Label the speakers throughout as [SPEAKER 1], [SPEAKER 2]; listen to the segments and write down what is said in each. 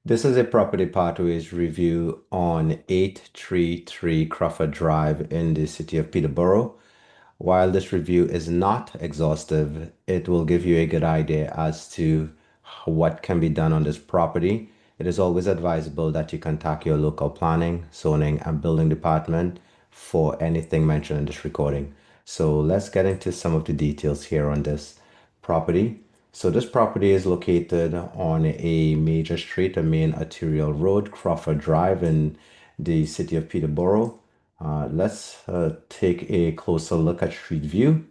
[SPEAKER 1] This is a property pathways review on 833 Crawford Drive in the city of Peterborough. While this review is not exhaustive, it will give you a good idea as to what can be done on this property. It is always advisable that you contact your local planning, zoning, and building department for anything mentioned in this recording. So let's get into some of the details here on this property. So this property is located on a major street, a main arterial road, Crawford Drive in the city of Peterborough. Let's take a closer look at street view.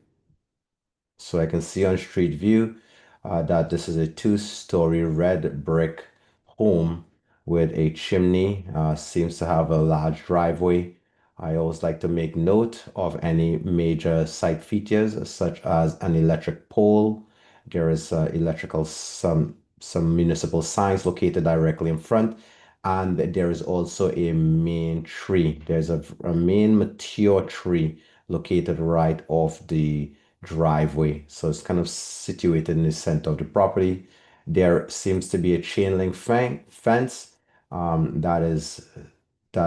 [SPEAKER 1] So I can see on street view that this is a two-story red brick home with a chimney. Seems to have a large driveway. I always like to make note of any major site features such as an electric pole. There is electrical some municipal signs located directly in front, and there is also a main tree. There's a main mature tree located right off the driveway. So it's kind of situated in the center of the property. There seems to be a chain link fence that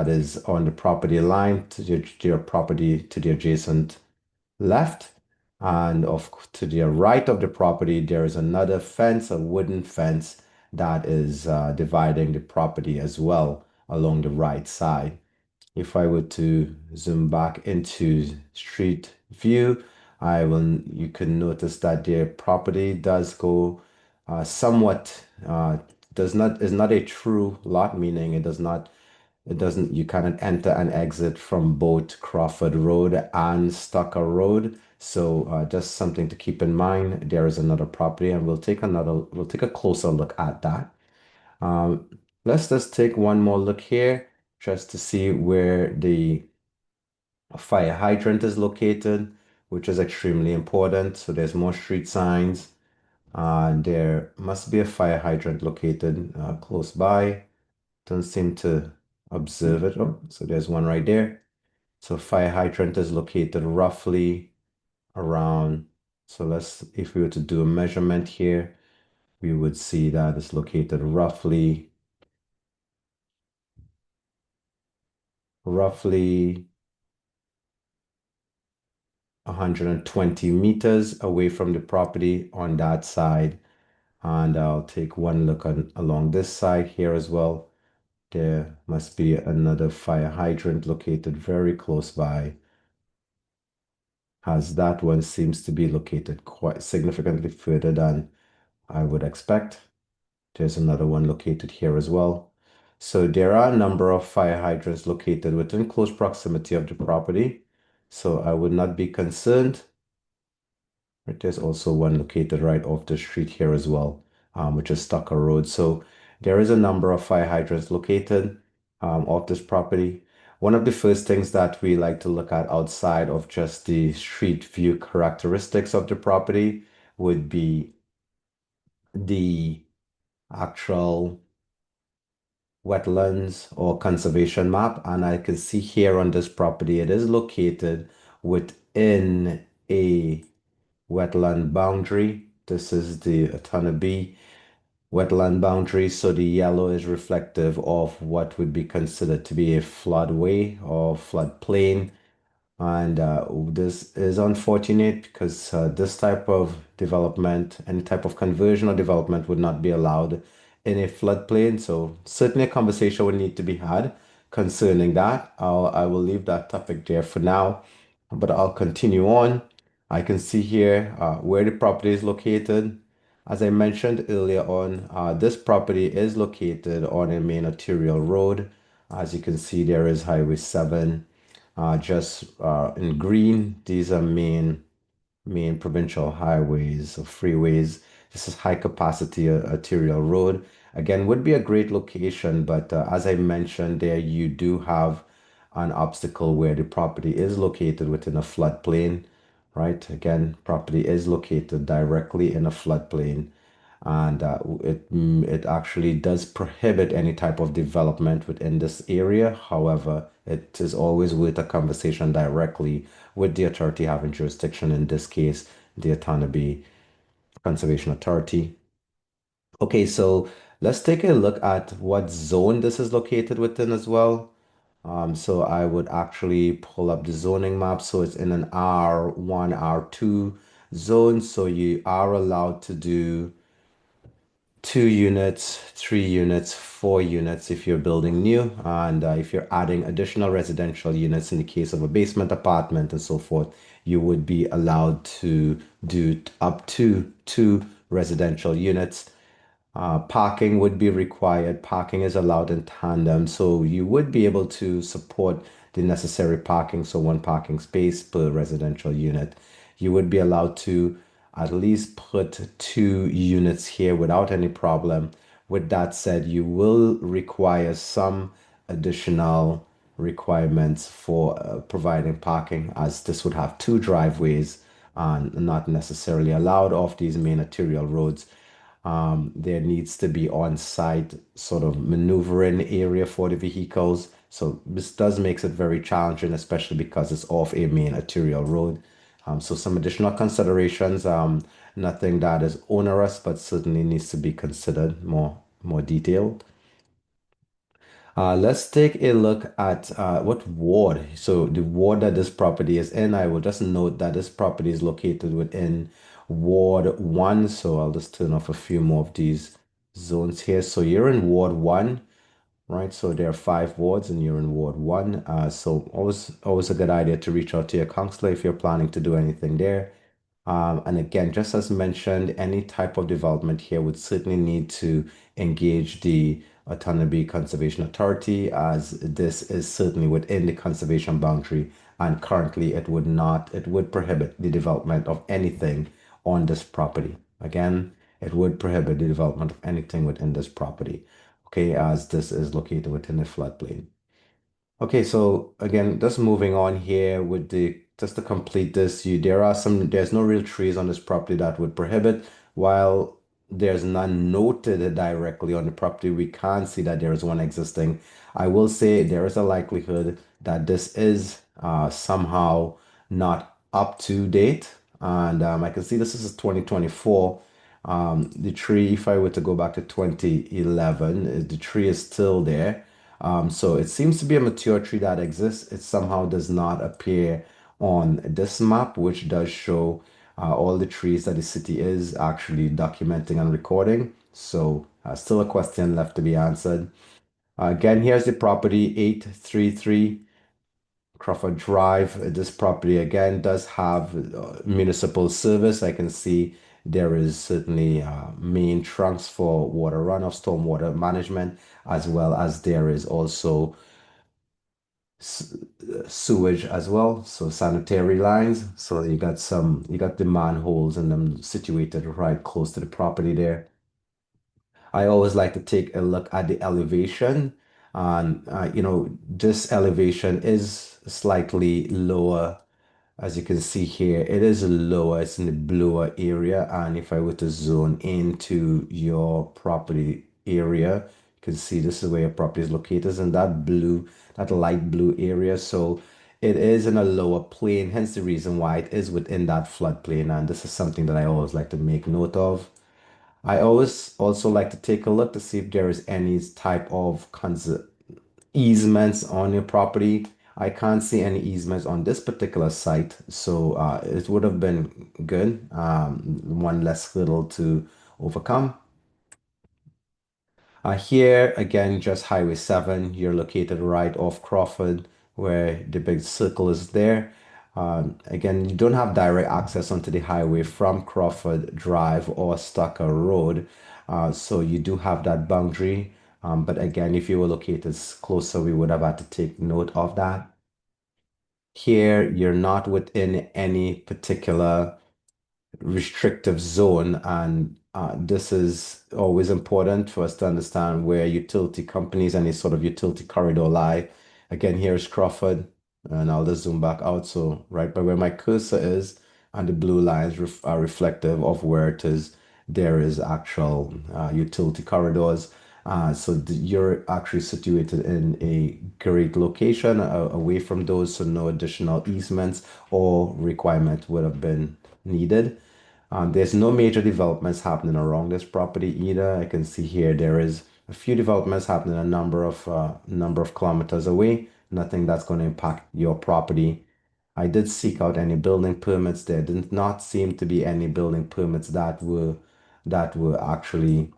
[SPEAKER 1] is on the property line to your property to the adjacent left. And to the right of the property, there is another fence, a wooden fence that is dividing the property as well along the right side. If I were to zoom back into street view, you can notice that their property does go somewhat is not a true lot, meaning it doesn't, you cannot enter and exit from both Crawford Road and Stocker Road. So just something to keep in mind. There is another property, and we'll take a closer look at that. Um, let's just take one more look here just to see where the fire hydrant is located, which is extremely important. So there's more street signs. There must be a fire hydrant located close by. Don't seem to observe it. Oh, so there's one right there. So fire hydrant is located roughly around. So if we were to do a measurement here, we would see that it's located roughly 120 meters away from the property on that side. And I'll take one look along this side here as well. There must be another fire hydrant located very close by, as that one seems to be located quite significantly further than I would expect. There's another one located here as well. So there are a number of fire hydrants located within close proximity of the property. So I would not be concerned. Right, there's also one located right off the street here as well, which is Tucker Road. So there is a number of fire hydrants located off this property. One of the first things that we like to look at outside of just the street view characteristics of the property would be the actual wetlands or conservation map. And I can see here on this property, it is located within a wetland boundary. This is the Atanabe wetland boundary. So the yellow is reflective of what would be considered to be a floodway or floodplain. And this is unfortunate because this type of development, any type of conversion or development would not be allowed in a floodplain. So certainly a conversation would need to be had concerning that. I will leave that topic there for now, but I'll continue on. I can see here where the property is located. As I mentioned earlier on, this property is located on a main arterial road. As you can see, there is Highway 7 just in green. These are main provincial highways or freeways. This is high capacity arterial road. Again, would be a great location, but as I mentioned there, you do have an obstacle where the property is located within a floodplain, right? Again, property is located directly in a floodplain, and it actually does prohibit any type of development within this area. However, it is always worth a conversation directly with the authority having jurisdiction, in this case, the Atanabe Conservation Authority. Okay, so Let's take a look at what zone this is located within as well. So I would actually pull up the zoning map. So it's in an R1, R2 zone. So you are allowed to do 2 units, 3 units, 4 units if you're building new, and if you're adding additional residential units in the case of a basement apartment and so forth, you would be allowed to do up to 2 residential units. Parking would be required. Parking is allowed in tandem, so you would be able to support the necessary parking, so one parking space per residential unit. You would be allowed to at least put 2 units here without any problem. With that said, you will require some additional requirements for providing parking, as this would have 2 driveways and not necessarily allowed off these main arterial roads. There needs to be on-site sort of maneuvering area for the vehicles. So this does makes it very challenging, especially because it's off a main arterial road. So some additional considerations, nothing that is onerous, but certainly needs to be considered more detailed. Let's take a look at what ward. So the ward that this property is in, I will just note that this property is located within Ward 1. So I'll just turn off a few more of these zones here. So you're in Ward 1, right? So there are 5 wards and you're in Ward 1. So always a good idea to reach out to your counselor if you're planning to do anything there. And again, just as mentioned, any type of development here would certainly need to engage the Autonomy Conservation Authority, as this is certainly within the conservation boundary, and currently it would prohibit the development of anything on this property. Again, it would prohibit the development of anything within this property, okay, as this is located within the floodplain. Okay, so again, just moving on here with just to complete this, there's no real trees on this property that would prohibit. While there's none noted directly on the property, we can see that there is one existing. I will say there is a likelihood that this is somehow not up to date. And I can see this is 2024. The tree, if I were to go back to 2011, the tree is still there. So it seems to be a mature tree that exists. It somehow does not appear on this map, which does show all the trees that the city is actually documenting and recording. So still a question left to be answered. Again, here's the property 833 Crawford Drive. This property again does have municipal service. I can see there is certainly main trunks for water runoff, stormwater management, as well as there is also s- sewage as well. So sanitary lines. So you got the manholes and them situated right close to the property there. I always like to take a look at the elevation. And, this elevation is slightly lower. As you can see here, it is lower, it's in the bluer area. And if I were to zone into your property area, you can see this is where your property is located, it's in that light blue area. So it is in a lower plane, hence the reason why it is within that floodplain. And this is something that I always like to make note of. I always also like to take a look to see if there is any type of easements on your property. I can't see any easements on this particular site, so it would have been good. One less hurdle to overcome. Here again, just Highway 7. You're located right off Crawford, where the big circle is there. Again, you don't have direct access onto the highway from Crawford Drive or Stucker Road. So you do have that boundary. But again, if you were located closer, we would have had to take note of that. Here, you're not within any particular restrictive zone, and this is always important for us to understand where utility companies and any sort of utility corridor lie. Again, here's Crawford, and I'll just zoom back out. So right by where my cursor is, and the blue lines are reflective of where it is. There is actual utility corridors. So you're actually situated in a great location away from those, so no additional easements or requirement would have been needed. There's no major developments happening around this property either. I can see here there is a few developments happening a number of kilometers away. Nothing that's going to impact your property. I did seek out any building permits. There did not seem to be any building permits that were actually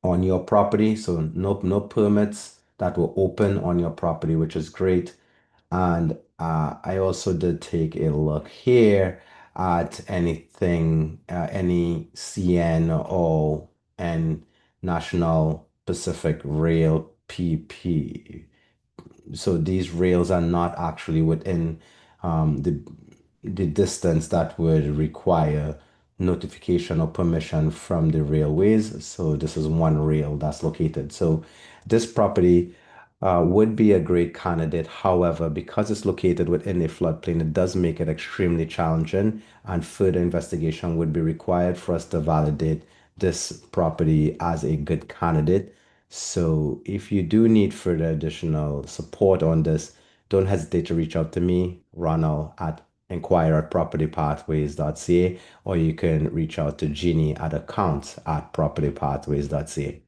[SPEAKER 1] on your property. So no permits that were open on your property, which is great. And I also did take a look here at any CN or N National Pacific Rail PP. So these rails are not actually within the distance that would require notification or permission from the railways. So this is one rail that's located. So this property would be a great candidate. However, because it's located within a floodplain, it does make it extremely challenging, and further investigation would be required for us to validate this property as a good candidate. So if you do need further additional support on this, don't hesitate to reach out to me, Ronald, at inquire@propertypathways.ca, or you can reach out to Jeannie at accounts@propertypathways.ca.